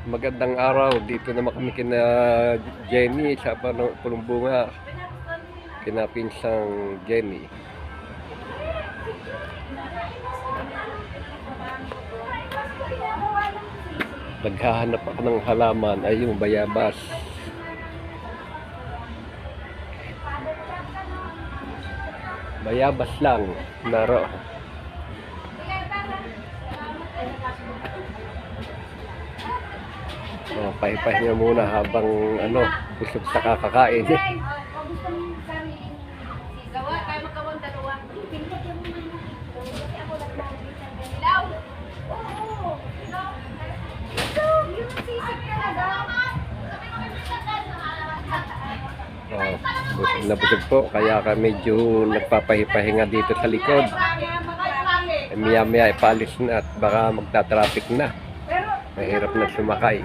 Magandang araw. Dito naman kami kina Jenny sa Punong Bunga. Kina pinsang Jenny. Naghahanap ako ng halaman ay yung bayabas. Bayabas lang. Naro. Pahipahinga muna habang busog sa kakakain. Busog na busog po, kaya ka medyo nagpapahipahinga dito sa likod. Maya maya ipalis na at baka magta-traffic na. Mahirap na sumakay.